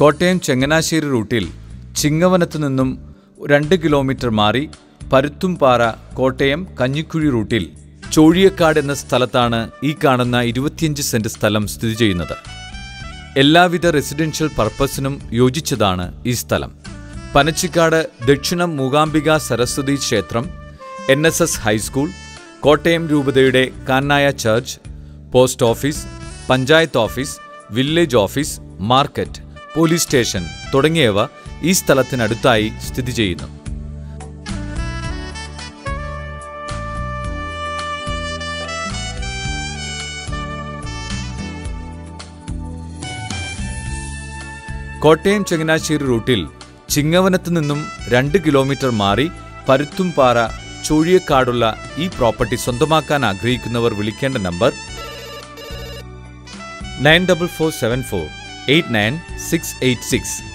കോട്ടയം ചങ്ങനാശ്ശേരി റൂട്ടിൽ ചിങ്ങവനത്തു നിന്നും 2 കിലോമീറ്റർ മാറി പരുത്തുംപാറ കോട്ടയം കഞ്ഞിക്കുഴി റൂട്ടിൽ ചോഴിയക്കാട് എന്ന സ്ഥലത്താണ് ഈ കാണുന്ന 25 സെന്റ് സ്ഥലം സ്ഥിതി ചെയ്യുന്നത്. എല്ലാവിധ റെസിഡൻഷ്യൽ പർപ്പസിനും യോജിച്ചതാണ് ഈ സ്ഥലം. പനച്ചിക്കാട് ദക്ഷിണം മൂകാംബിക സരസ്വതി ക്ഷേത്രം, NSS ഹൈസ്കൂൾ, കോട്ടയം രൂപതയുടെ Knanaya church, post office, panchayat office, village office, market, police station തുടങ്ങിയവ ഈ സ്ഥലത്തിനടുത്തായി സ്ഥിതി ചെയ്യുന്നു. കോട്ടയം ചങ്ങനാശ്ശേരി റൂട്ടിൽ ചിങ്ങവനത്തു നിന്നും 2 കിലോമീറ്റർ മാറി പരുത്തുംപാറ ചോഴിയക്കാടുള്ള ഈ പ്രോപ്പർട്ടി സ്വന്തമാക്കാൻ ആഗ്രഹിക്കുന്നവർ വിളിക്കേണ്ട നമ്പർ 9447489686.